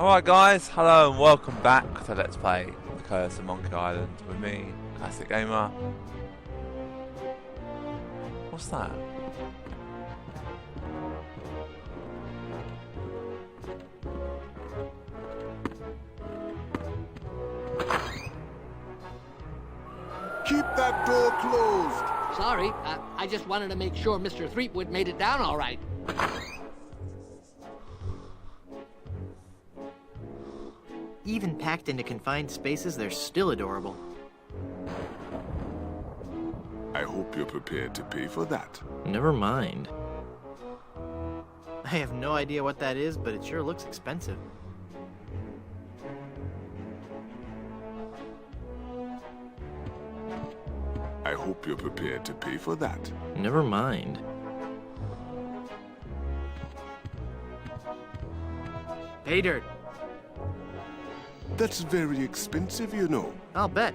Alright guys, hello and welcome back to Let's Play The Curse of Monkey Island with me, Classic Gamer. What's that? Keep that door closed. Sorry, I just wanted to make sure Mr. Threepwood made it down all right. Even packed into confined spaces, they're still adorable. I hope you're prepared to pay for that. Never mind. I have no idea what that is, but it sure looks expensive. I hope you're prepared to pay for that. Never mind. Pay dirt. That's very expensive, you know. I'll bet.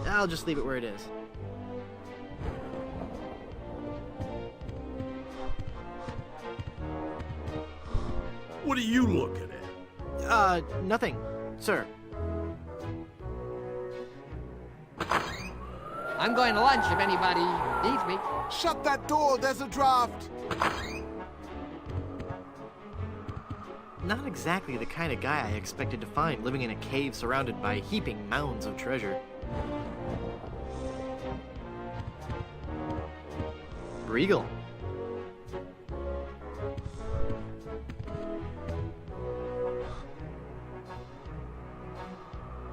I'll just leave it where it is. What are you looking at? Nothing, sir. I'm going to lunch if anybody needs me. Shut that door, there's a draft. Not exactly the kind of guy I expected to find living in a cave surrounded by heaping mounds of treasure. Regal.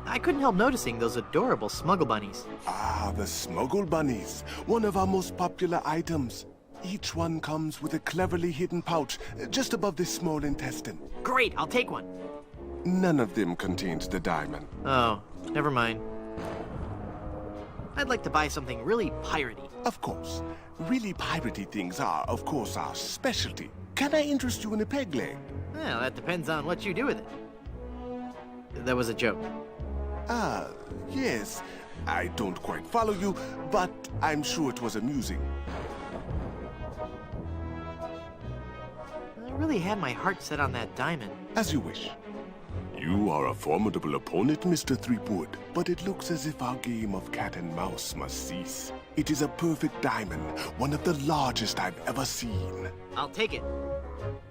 I couldn't help noticing those adorable smuggle bunnies. Ah, the smuggle bunnies. One of our most popular items. Each one comes with a cleverly hidden pouch just above the small intestine. Great, I'll take one. None of them contains the diamond. Oh, never mind. I'd like to buy something really piratey. Of course. Really piratey things are, of course, our specialty. Can I interest you in a peg leg? Well, that depends on what you do with it. That was a joke. Ah, yes. I don't quite follow you, but I'm sure it was amusing. I really had my heart set on that diamond. As you wish. You are a formidable opponent, Mr. Threepwood, but it looks as if our game of cat and mouse must cease. It is a perfect diamond, one of the largest I've ever seen. I'll take it.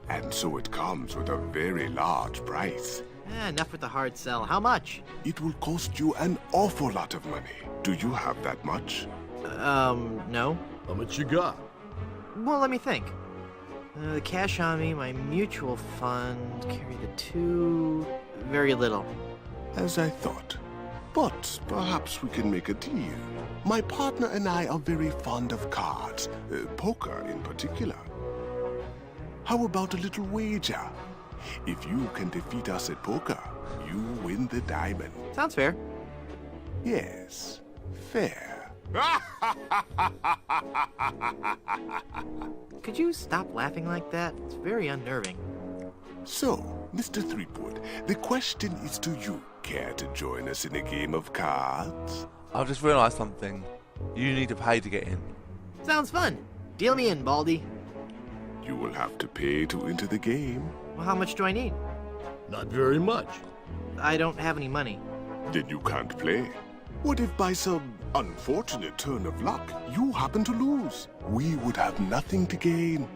And so it comes with a very large price. Enough with the hard sell. How much? It will cost you an awful lot of money. Do you have that much? No. How much you got? Well, let me think. The cash on me, my mutual fund, carry the two... Very little. As I thought. But perhaps we can make a deal. My partner and I are very fond of cards, poker in particular. How about a little wager? If you can defeat us at poker, you win the diamond. Sounds fair. Yes, fair. Could you stop laughing like that? It's very unnerving. So, Mr. Threepwood, the question is to you. Care to join us in a game of cards? I've just realised something. You need to pay to get in. Sounds fun. Deal me in, Baldy. You will have to pay to enter the game. Well, how much do I need? Not very much. I don't have any money. Then you can't play. What if by some unfortunate turn of luck, you happen to lose? We would have nothing to gain.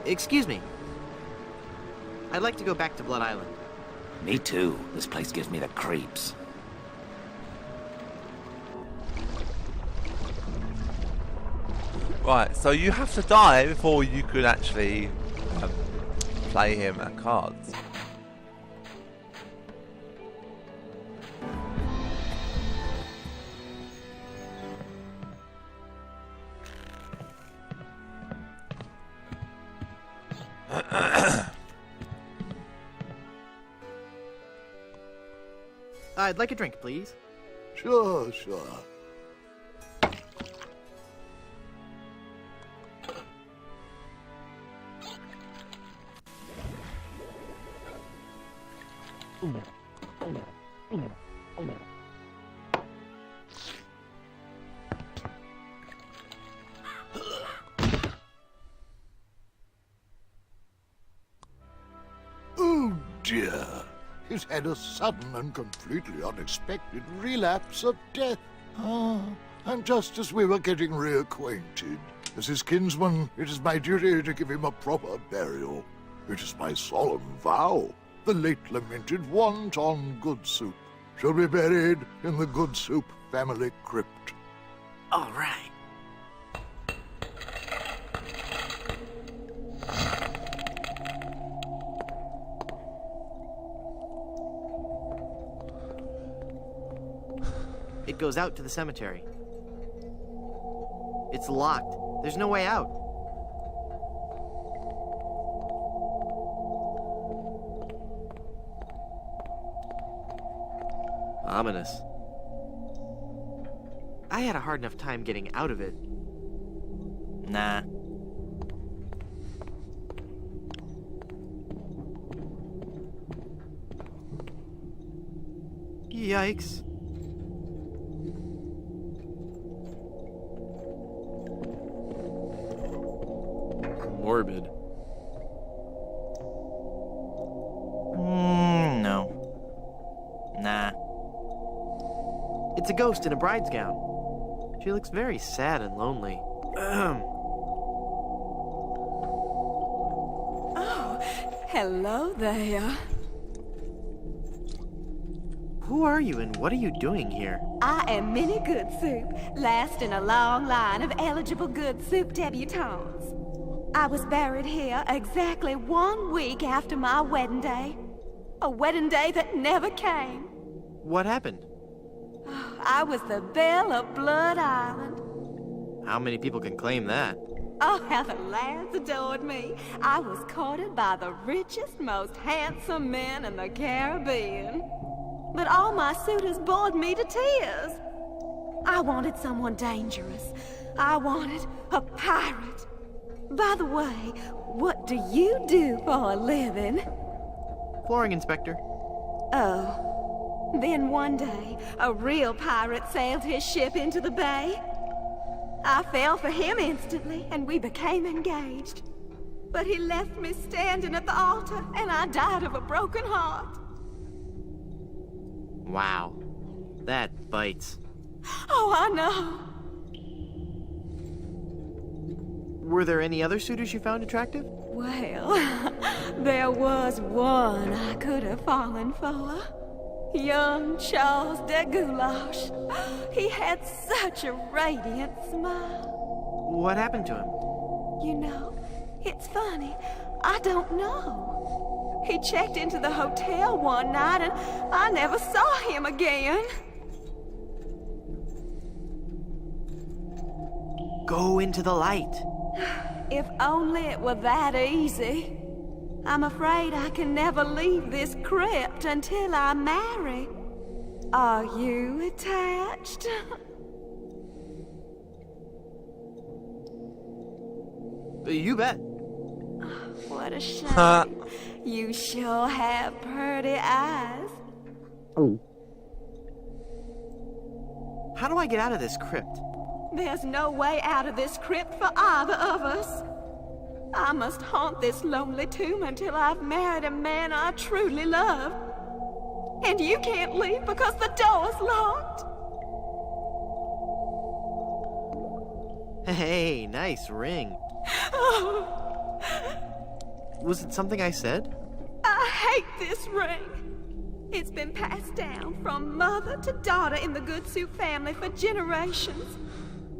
Excuse me. I'd like to go back to Blood Island. Me too. This place gives me the creeps. Right, so you have to die before you could actually play him at cards. I'd like a drink, please. Sure. dear. He's had a sudden and completely unexpected relapse of death. And just as we were getting reacquainted, as his kinsman, it is my duty to give him a proper burial. It is my solemn vow. The late lamented wonton Good Soup shall be buried in the Good Soup family crypt. All right. It goes out to the cemetery. It's locked. There's no way out. Ominous. I had a hard enough time getting out of it. Nah. Yikes. Morbid. No. Nah. It's a ghost in a bride's gown. She looks very sad and lonely. Oh, hello there. Who are you and what are you doing here? I am Minnie Good Soup, last in a long line of eligible Good Soup debutantes. I was buried here exactly 1 week after my wedding day. A wedding day that never came. What happened? I was the belle of Blood Island. How many people can claim that? Oh, how the lads adored me. I was courted by the richest, most handsome men in the Caribbean. But all my suitors bored me to tears. I wanted someone dangerous. I wanted a pirate. By the way, what do you do for a living? Flooring inspector. Oh. Then one day, a real pirate sailed his ship into the bay. I fell for him instantly, and we became engaged. But he left me standing at the altar, and I died of a broken heart. Wow. That bites. Oh, I know. Were there any other suitors you found attractive? Well, there was one I could have fallen for. Young Charles de Goulash. He had such a radiant smile. What happened to him? You know, it's funny. I don't know. He checked into the hotel one night and I never saw him again. Go into the light. If only it were that easy. I'm afraid I can never leave this crypt until I marry. Are you attached? You bet. What a shame. You sure have pretty eyes. Oh. How do I get out of this crypt? There's no way out of this crypt for either of us. I must haunt this lonely tomb until I've married a man I truly love. And you can't leave because the door's locked. Hey, nice ring. Oh. Was it something I said? I hate this ring. It's been passed down from mother to daughter in the Good Soup family for generations.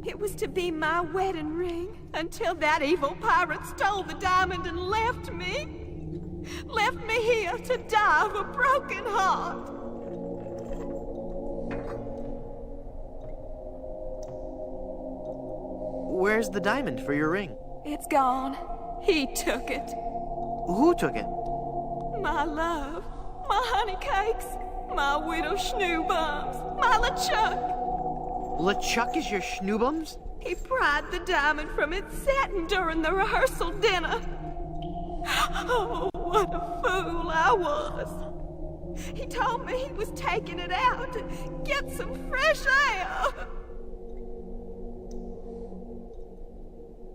It was to be my wedding ring until that evil pirate stole the diamond and left me. Left me here to die of a broken heart. Where's the diamond for your ring? It's gone. He took it. Who took it? My love, my honey cakes, my widow schnoobums, my LeChuck. LeChuck is your schnoobums? He pried the diamond from its satin during the rehearsal dinner. Oh, what a fool I was. He told me he was taking it out to get some fresh air.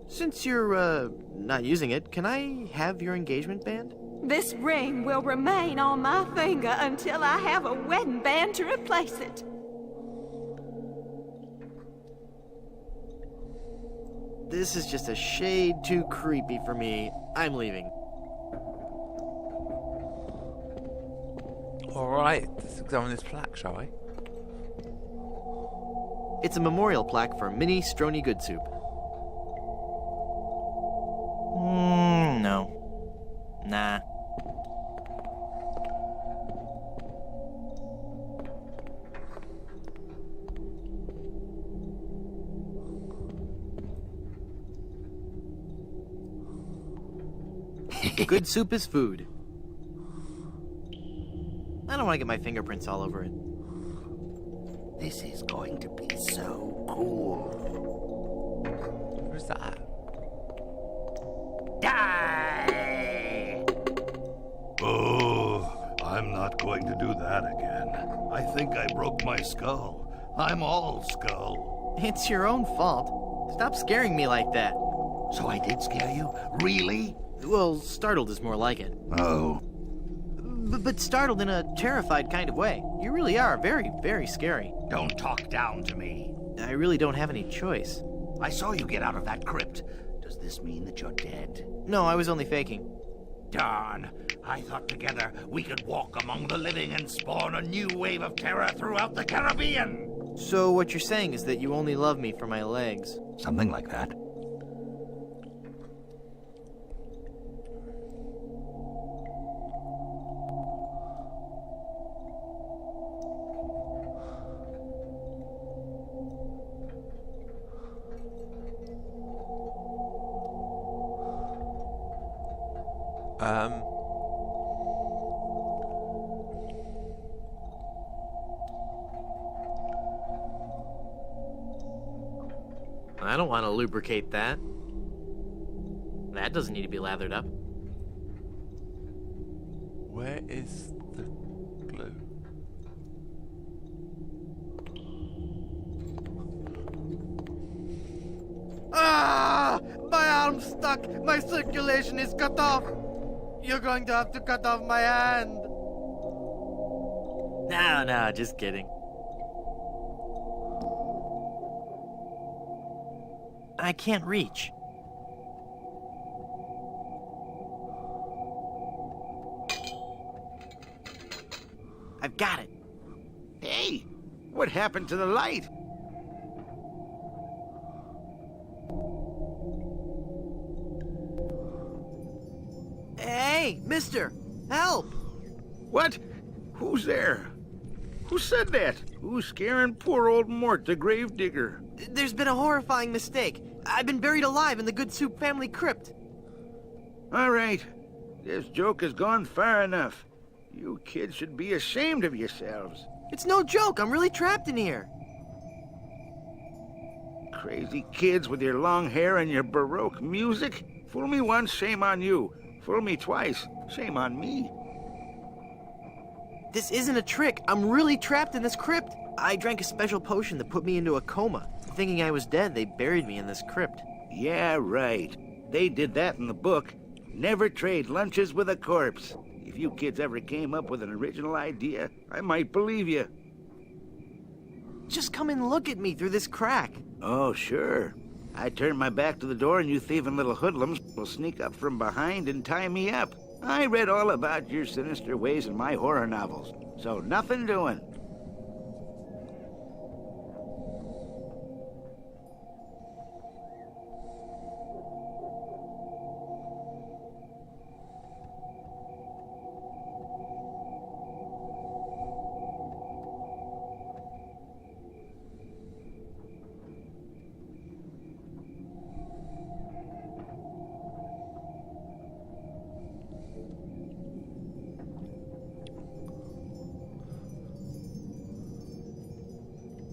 Since you're, not using it, can I have your engagement band? This ring will remain on my finger until I have a wedding band to replace it. This is just a shade too creepy for me. I'm leaving. Alright, let's examine this plaque, shall we? It's a memorial plaque for Minnie Strony Good Soup. No. Nah. Good soup is food. I don't want to get my fingerprints all over it. This is going to be so cool. Where's that? Die! Oh, I'm not going to do that again. I think I broke my skull. I'm all skull. It's your own fault. Stop scaring me like that. So I did scare you? Really? Well, startled is more like it. Oh. But startled in a terrified kind of way. You really are very, very scary. Don't talk down to me. I really don't have any choice. I saw you get out of that crypt. Does this mean that you're dead? No, I was only faking. Darn. I thought together we could walk among the living and spawn a new wave of terror throughout the Caribbean. So what you're saying is that you only love me for my legs. Something like that. I don't want to lubricate that. That doesn't need to be lathered up. Where is the glue? Ah! My arm's stuck! My circulation is cut off! You're going to have to cut off my hand! No, just kidding. I can't reach. I've got it. Hey, what happened to the light? Hey, mister! Help! What? Who's there? Who said that? Who's scaring poor old Mort, the gravedigger? There's been a horrifying mistake. I've been buried alive in the Good Soup family crypt. All right. This joke has gone far enough. You kids should be ashamed of yourselves. It's no joke. I'm really trapped in here. Crazy kids with your long hair and your Baroque music. Fool me once, shame on you. Fool me twice, shame on me. This isn't a trick. I'm really trapped in this crypt. I drank a special potion that put me into a coma. Thinking I was dead, they buried me in this crypt. Yeah, right. They did that in the book. Never trade lunches with a corpse. If you kids ever came up with an original idea, I might believe you. Just come and look at me through this crack. Oh, sure. I turn my back to the door and you thieving little hoodlums will sneak up from behind and tie me up. I read all about your sinister ways in my horror novels, so nothing doing.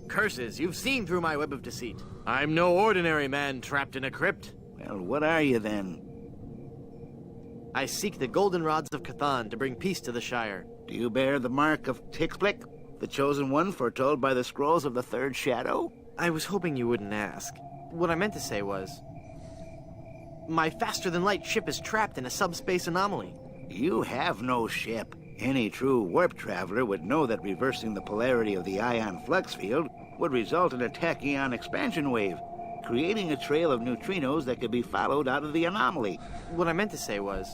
Curses, you've seen through my web of deceit. I'm no ordinary man trapped in a crypt. Well, what are you then? I seek the golden rods of Cathan to bring peace to the Shire. Do you bear the mark of Tixblick, the chosen one foretold by the scrolls of the Third Shadow? I was hoping you wouldn't ask. What I meant to say was... my faster-than-light ship is trapped in a subspace anomaly. You have no ship. Any true warp traveler would know that reversing the polarity of the ion flux field would result in a tachyon expansion wave, creating a trail of neutrinos that could be followed out of the anomaly. What I meant to say was,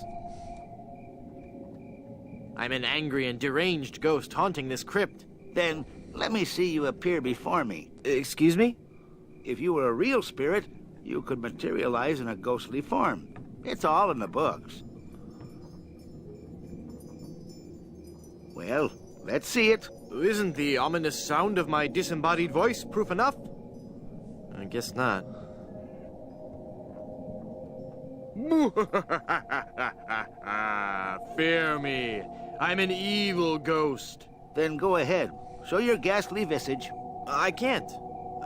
I'm an angry and deranged ghost haunting this crypt. Then let me see you appear before me. Excuse me? If you were a real spirit, you could materialize in a ghostly form. It's all in the books. Well, let's see it. Isn't the ominous sound of my disembodied voice proof enough? I guess not. Fear me. I'm an evil ghost. Then go ahead. Show your ghastly visage. I can't.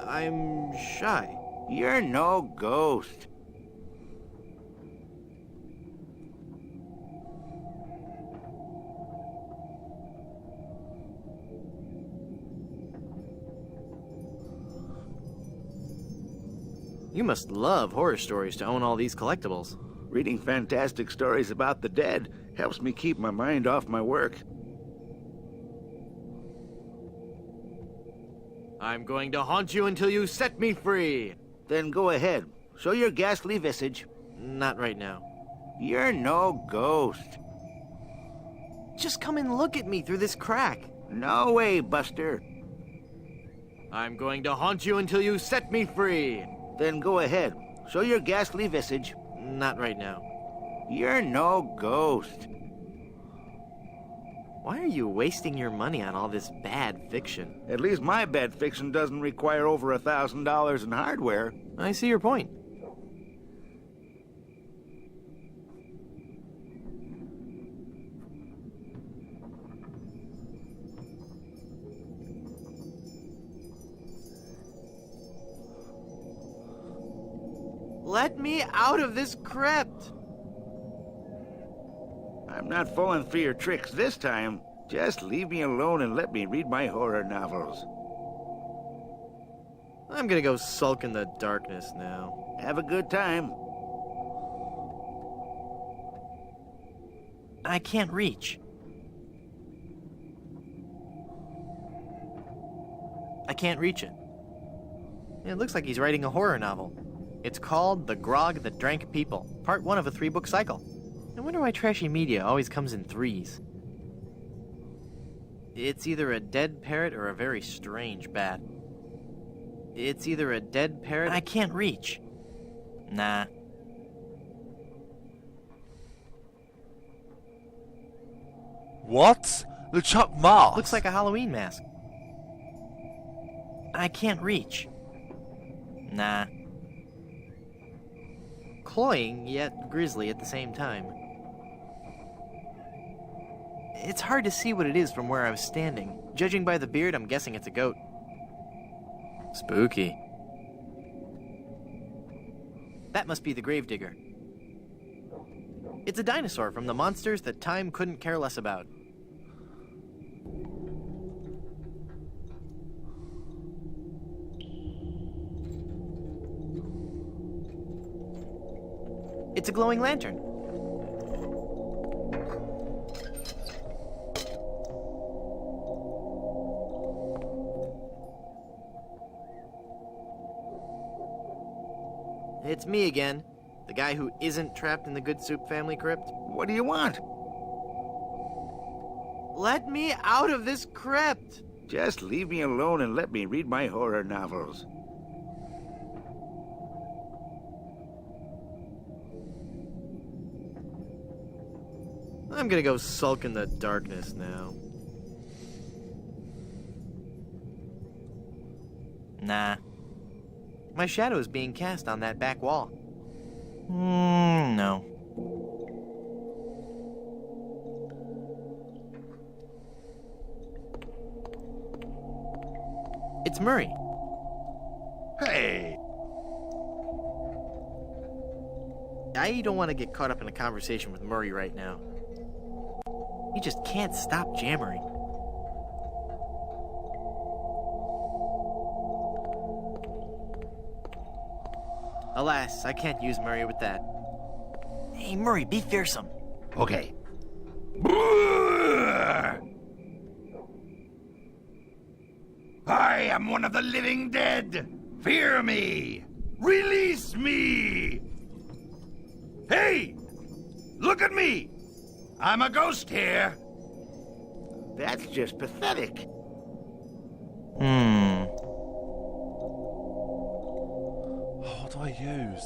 I'm shy. You're no ghost. You must love horror stories to own all these collectibles. Reading fantastic stories about the dead helps me keep my mind off my work. I'm going to haunt you until you set me free. Then go ahead. Show your ghastly visage. Not right now. You're no ghost. Just come and look at me through this crack. No way, Buster. I'm going to haunt you until you set me free. Then go ahead. Show your ghastly visage. Not right now. You're no ghost. Why are you wasting your money on all this bad fiction? At least my bad fiction doesn't require over $1,000 in hardware. I see your point. Let me out of this crypt! I'm not falling for your tricks this time. Just leave me alone and let me read my horror novels. I'm gonna go sulk in the darkness now. Have a good time. I can't reach. I can't reach it. It looks like he's writing a horror novel. It's called The Grog That Drank People, part 1 of a 3-book cycle. I wonder why trashy media always comes in 3s. It's either a dead parrot or a very strange bat. It's either a dead parrot... I can't reach. Nah. What? LeChuck mask? Looks like a Halloween mask. I can't reach. Nah. Cloying, yet grisly at the same time. It's hard to see what it is from where I was standing. Judging by the beard, I'm guessing it's a goat. Spooky. That must be the gravedigger. It's a dinosaur from the monsters that time couldn't care less about. It's a glowing lantern. It's me again, the guy who isn't trapped in the Good Soup family crypt. What do you want? Let me out of this crypt! Just leave me alone and let me read my horror novels. I'm gonna go sulk in the darkness now. Nah. My shadow is being cast on that back wall. No. It's Murray. Hey! I don't want to get caught up in a conversation with Murray right now. He just can't stop jammering. Alas, I can't use Murray with that. Hey, Murray, be fearsome. Okay. I am one of the living dead. Fear me. Release me. Hey! Look at me. I'm a ghost here. That's just pathetic. What do I use?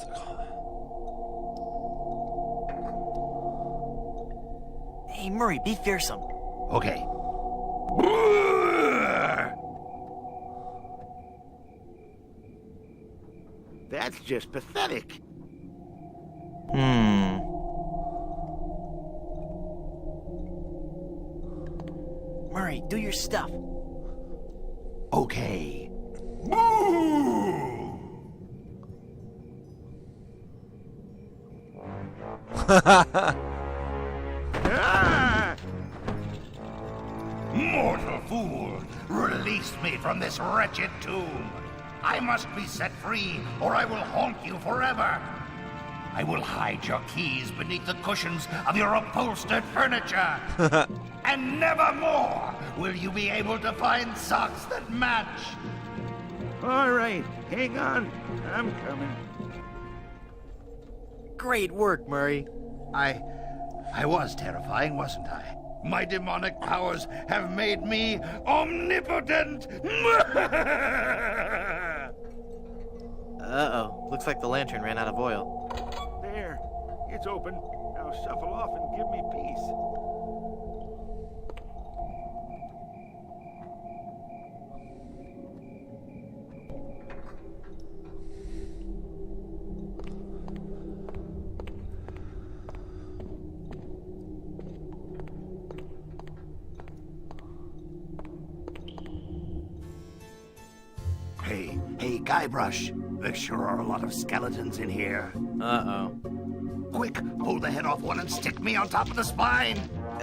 Hey, Murray, be fearsome. Okay. That's just pathetic. Murray, do your stuff. Okay. Ah! Mortal fool! Release me from this wretched tomb! I must be set free, or I will haunt you forever! I will hide your keys beneath the cushions of your upholstered furniture! And never more will you be able to find socks that match! All right, hang on. I'm coming. Great work, Murray. I was terrifying, wasn't I? My demonic powers have made me omnipotent! Uh-oh. Looks like the lantern ran out of oil. There, it's open. Now shuffle off and give me peace. Hey, Guybrush. There sure are a lot of skeletons in here. Uh-oh. Quick, pull the head off one and stick me on top of the spine.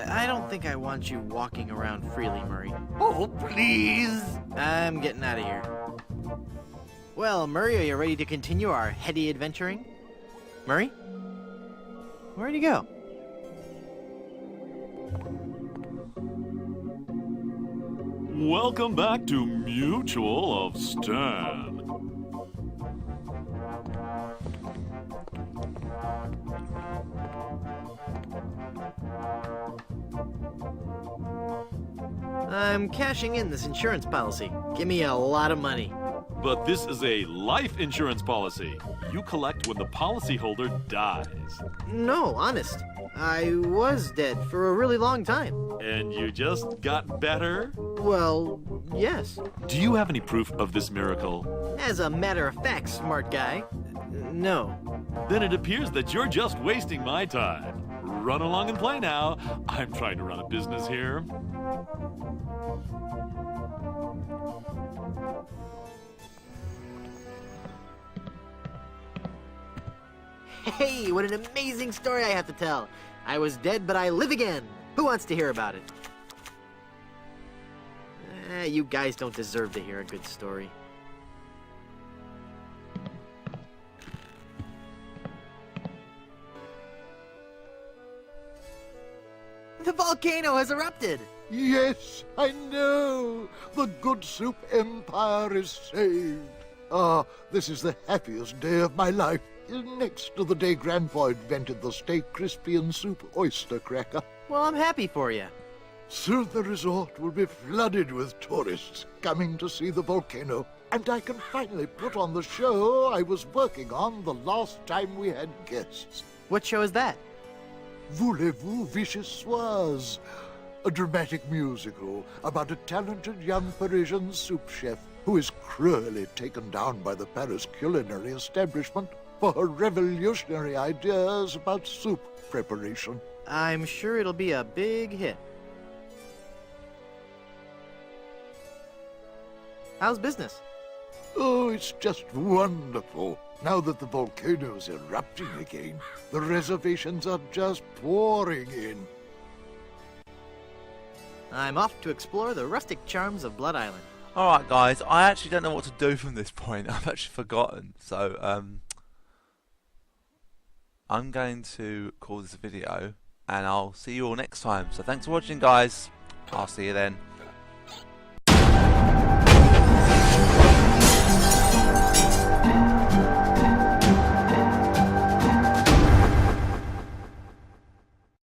I don't think I want you walking around freely, Murray. Oh, please. I'm getting out of here. Well, Murray, are you ready to continue our heady adventuring? Murray? Where'd he go? Welcome back to Mutual of Stan. I'm cashing in this insurance policy. Give me a lot of money. But this is a life insurance policy. You collect when the policyholder dies. No, honest. I was dead for a really long time. And you just got better? Well, yes. Do you have any proof of this miracle? As a matter of fact, smart guy, no. Then it appears that you're just wasting my time. Run along and play now. I'm trying to run a business here. Hey, what an amazing story I have to tell. I was dead, but I live again. Who wants to hear about it? You guys don't deserve to hear a good story. The volcano has erupted! Yes, I know. The good soup empire is saved. Ah, this is the happiest day of my life. Next to the day Grandpa invented the Stay Crispy and Soup oyster cracker. Well, I'm happy for you. Soon the resort will be flooded with tourists coming to see the volcano, and I can finally put on the show I was working on the last time we had guests. What show is that? Voulez-vous Vichyssoise, a dramatic musical about a talented young Parisian soup chef who is cruelly taken down by the Paris culinary establishment for her revolutionary ideas about soup preparation. I'm sure it'll be a big hit. How's business? Oh, it's just wonderful. Now that the volcano's erupting again, the reservations are just pouring in. I'm off to explore the rustic charms of Blood Island. Alright guys, I actually don't know what to do from this point. I've actually forgotten. So, I'm going to call this a video, and I'll see you all next time. So thanks for watching, guys. I'll see you then.